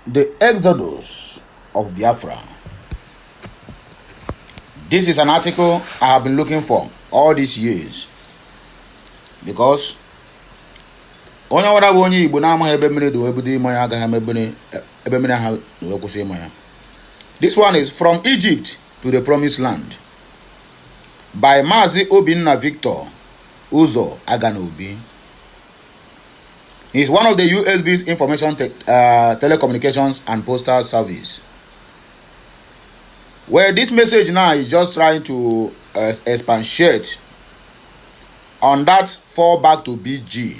The Exodus of Biafra. This is an article I have been looking for all these years because onye wara bụ onye Igbo na-amaghị ebe mmiri dị ebido ime ya agaghị ebe mmiri ha wee kwụsị ime ya. This one is From Egypt to the Promised Land by Mazi Obinna Victor Uzo Aganobi. He's one of the USB's information telecommunications and postal service. Where this message now is just trying to expatiate on that fall back to BG.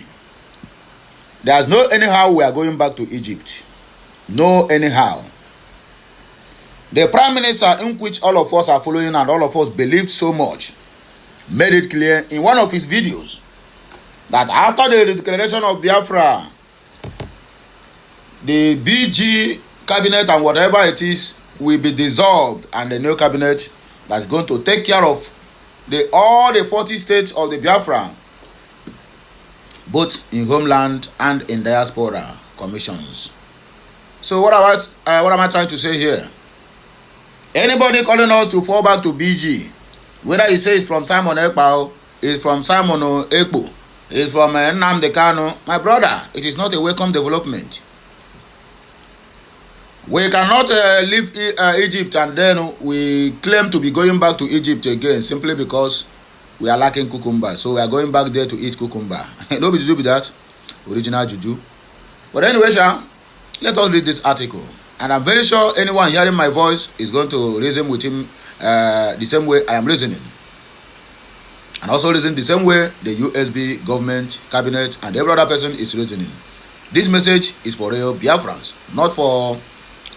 There's no anyhow we are going back to Egypt. No anyhow. The Prime Minister, in which all of us are following and all of us believed so much, made it clear in one of his videos that after the declaration of Biafra, the BG cabinet and whatever it is will be dissolved, and the new cabinet that's going to take care of all the 40 states of the Biafra, both in homeland and in diaspora commissions. So what am I trying to say here? Anybody calling us to fall back to BG, whether he says from Simon Ekpao, is from Simon Ekpo, is from Nnamdi Kanu, my brother, it is not a welcome development. We cannot leave Egypt and then we claim to be going back to Egypt again simply because we are lacking cucumber. So we are going back there to eat cucumber. No juju be that. Original juju. But anyway, let us read this article. And I'm very sure anyone hearing my voice is going to reason with him the same way I am reasoning. And also reason the same way the USB government, cabinet, and every other person is reasoning. This message is for real Biafrans, not for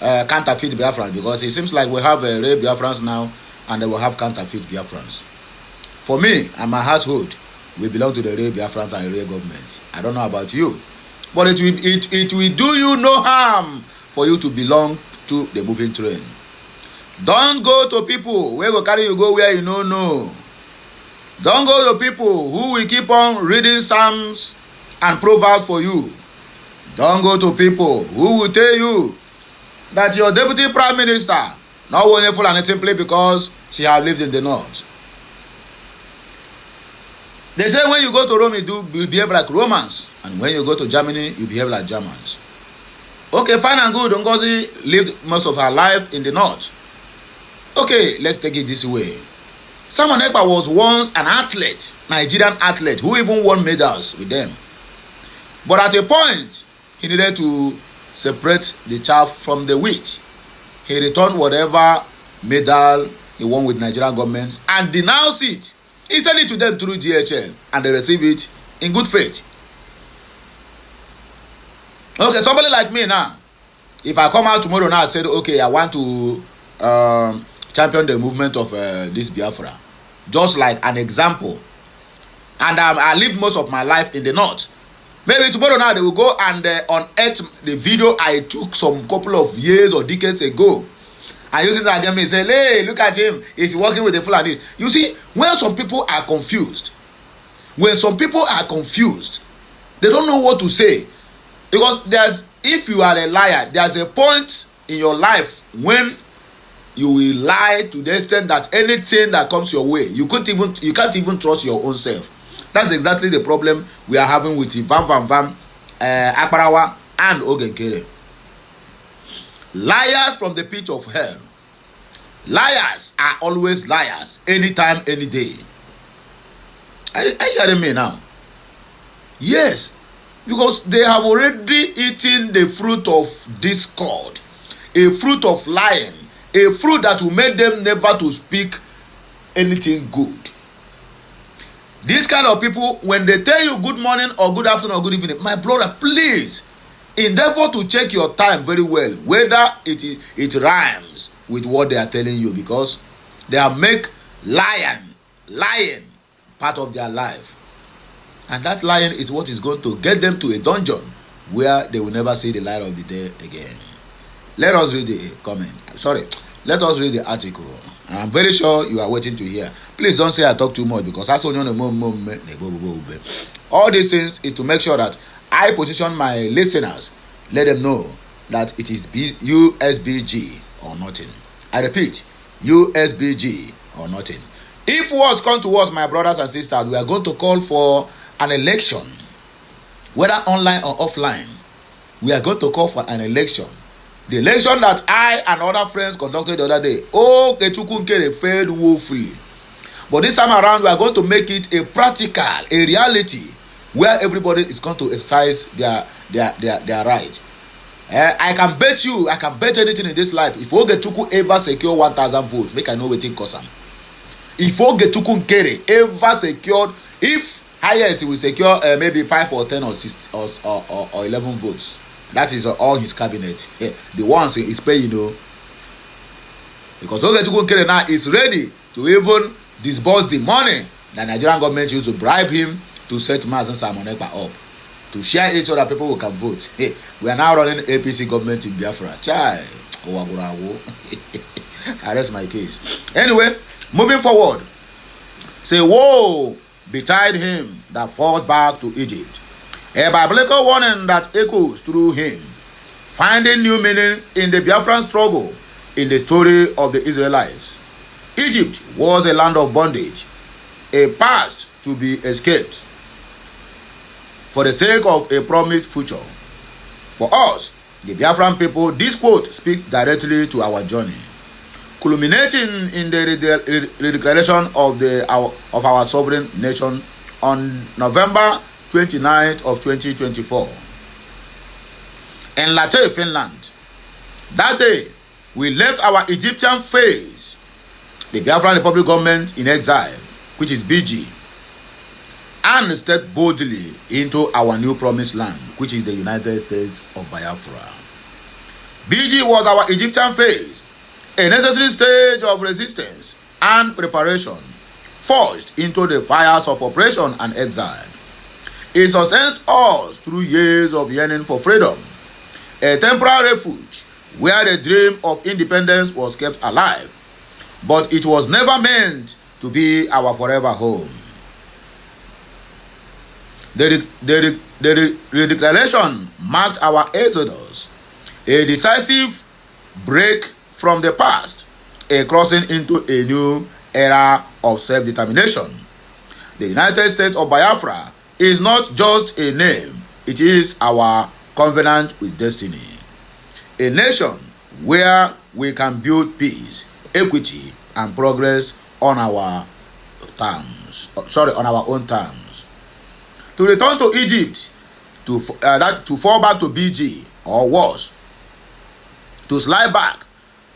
counterfeit Biafrans, because it seems like we have real Biafrans now and they will have counterfeit Biafrans. For me and my household, we belong to the real Biafrans and real government. I don't know about you, but it will do you no harm for you to belong to the moving train. Don't go to people where go carry you go where you don't know. Don't go to people who will keep on reading Psalms and Proverbs for you. Don't go to people who will tell you that your deputy prime minister not wonderful and simply because she has lived in the north. They say when you go to Rome, you behave like Romans, and when you go to Germany, you behave like Germans. Okay, fine and good. Ngozi lived most of her life in the north. Okay, let's take it this way. Simon Ekpa was once an athlete, Nigerian athlete, who even won medals with them. But at a point, he needed to separate the chaff from the wheat. He returned whatever medal he won with Nigerian government and denounced it. He sent it to them through DHL and they received it in good faith. Okay, somebody like me now, if I come out tomorrow now and say, okay, I want to champion the movement of this Biafra, just like an example, and I lived most of my life in the north. Maybe tomorrow now they will go and unearth the video I took some couple of years or decades ago and use it against me and say, hey, look at him, he's working with the Fulanis. You see, when some people are confused, they don't know what to say. Because if you are a liar, there's a point in your life when you will lie to the extent that anything that comes your way, you can't even trust your own self. That's exactly the problem we are having with Van, Akbarawa, and Ogenkere. Liars from the pit of hell. Liars are always liars, anytime, any day. Are you hearing me now? Yes, because they have already eaten the fruit of discord, a fruit of lying, a fruit that will make them never to speak anything good. These kind of people, when they tell you good morning or good afternoon or good evening, my brother, please endeavor to check your time very well, whether it rhymes with what they are telling you, because they are make lying part of their life. And that lying is what is going to get them to a dungeon where they will never see the light of the day again. Let us read the comment. Let us read the article. I'm very sure you are waiting to hear. Please don't say I talk too much, because all these things is to make sure that I position my listeners, let them know that it is USBG or nothing. I repeat, USBG or nothing. If words come to us, my brothers and sisters, we are going to call for an election, whether online or offline. We are going to call for an election. The election that I and other friends conducted the other day, Ketukunkere failed woefully. But this time around, we are going to make it a practical, a reality, where everybody is going to exercise their right. I can bet anything in this life. If Ogetuku ever secure 1,000 votes, make I know wetin cause am. If Ogetukunkere ever secured, if highest he will secure maybe 5 or 10 or 6 or 11 votes, that is all his cabinet. The ones is paying, because Ogetukunkere now is ready to even disburse the money that Nigerian government used to bribe him to set Mazen Simon Ekpa up, to share it so that people can vote. We are now running APC government in Biafra. Chai. Arrest my case. Anyway, moving forward. Say, woe betide him that falls back to Egypt. A biblical warning that echoes through him, finding new meaning in the Biafran struggle in the story of the Israelites. Egypt was a land of bondage, a past to be escaped for the sake of a promised future. For us, the Biafran people, this quote speaks directly to our journey, culminating in the redeclaration of our sovereign nation on November 29th of 2024 in Latte, Finland. That day, we left our Egyptian phase, the Biafran Republic government in exile, which is BG, and stepped boldly into our new promised land, which is the United States of Biafra. BG was our Egyptian phase, a necessary stage of resistance and preparation, forged into the fires of oppression and exile. It sustained us through years of yearning for freedom, a temporary refuge where the dream of independence was kept alive, but it was never meant to be our forever home. The redeclaration marked our exodus, a decisive break from the past, a crossing into a new era of self-determination. The United States of Biafra is not just a name, it is our covenant with destiny. A nation where we can build peace, equity, and progress on our own terms. To return to Egypt, to fall back to BG, or worse, to slide back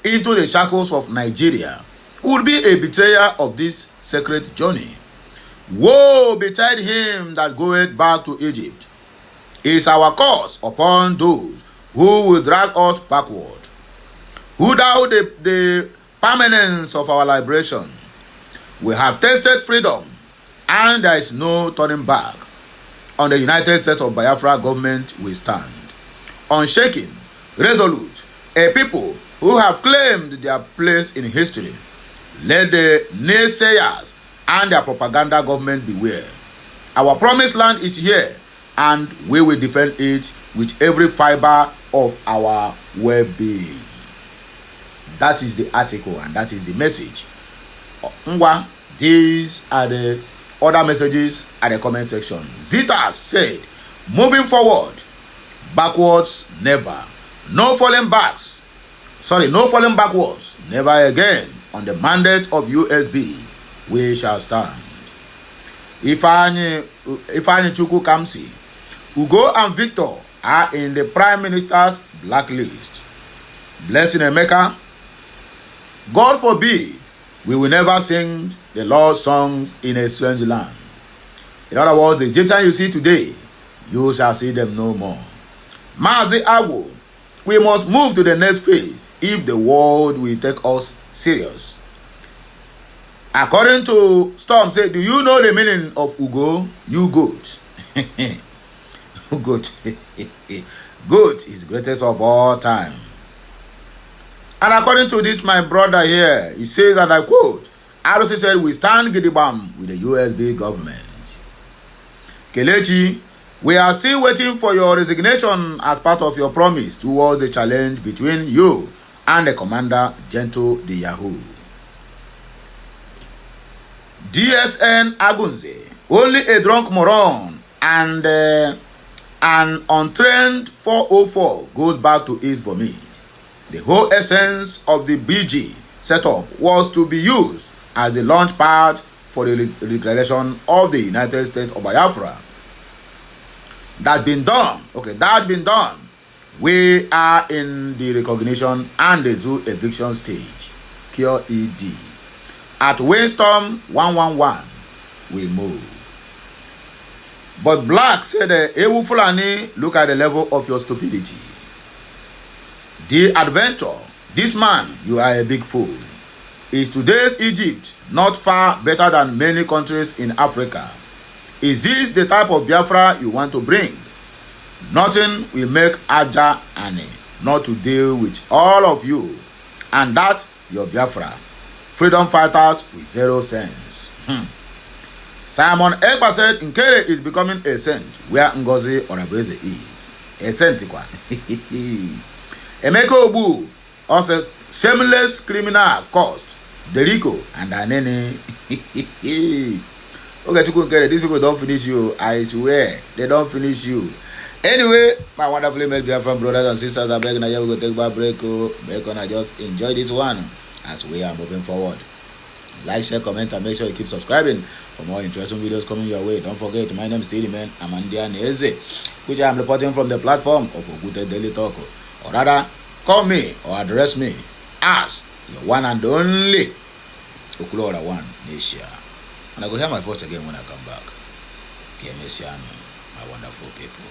into the shackles of Nigeria, would be a betrayer of this sacred journey. Woe betide him that goeth back to Egypt. Is our curse upon those who will drag us backward, who doubt the permanence of our liberation. We have tasted freedom, and there is no turning back. On the United States of Biafra government we stand, unshaken, resolute, a people who have claimed their place in history. Let the naysayers and their propaganda government beware. Our promised land is here, and we will defend it with every fiber of our well-being. That is the article, and that is the message. These are the other messages at the comment section. Zita said, moving forward, backwards never. No falling backwards, never again. On the mandate of USB, we shall stand. Ifeanyi Chukwu Kamsi, Ugo and Victor are in the Prime Minister's blacklist. Blessing Emeka, God forbid we will never sing the Lord's songs in a strange land. In other words, the Egyptians you see today, you shall see them no more. Mazi Agwo, we must move to the next phase if the world will take us serious. According to Storm, say, do you know the meaning of Ugo? You goat. Goat. Goat is the greatest of all time. And according to this, my brother here, he says, and I quote, ROC said, we stand gidigam with the USB government. Kelechi, We are still waiting for your resignation as part of your promise towards the challenge between you and the commander, Gento the Yahoo. DSN Agunze, only a drunk moron and an untrained 404 goes back to his vomit. The whole essence of the BG setup was to be used as the launch pad for the declaration of the United States of Biafra. That's been done. Okay, that's been done. We are in the recognition and the zoo eviction stage. Cure ED. At Windstorm 111, we move. But Black said, Ewu Fulani, look at the level of your stupidity. The adventure, this man, you are a big fool. Is today's Egypt not far better than many countries in Africa? Is this the type of Biafra you want to bring? Nothing will make Aja Ane not to deal with all of you. And that's your Biafra. Freedom fighters with zero sense. Simon Ekpa said Nkere is becoming a saint where Ngozi Orabeze is. A saint kwa. Emeka Obu also shameless criminal cost Derico and Anene. Okay, Nkere, these people don't finish you. I swear, they don't finish you. Anyway, my wonderful Biafran brothers and sisters, I beg now we go take back break. Bacon, I just enjoy this one as we are moving forward. Like, share, comment, and make sure you keep subscribing for more interesting videos coming your way. Don't forget, my name is Steely Man Amandia Neze, which I am reporting from the platform of Ogute Daily Talk. Or rather, call me or address me as your one and only Okulora One Nation. And I go hear my voice again when I come back. My wonderful people.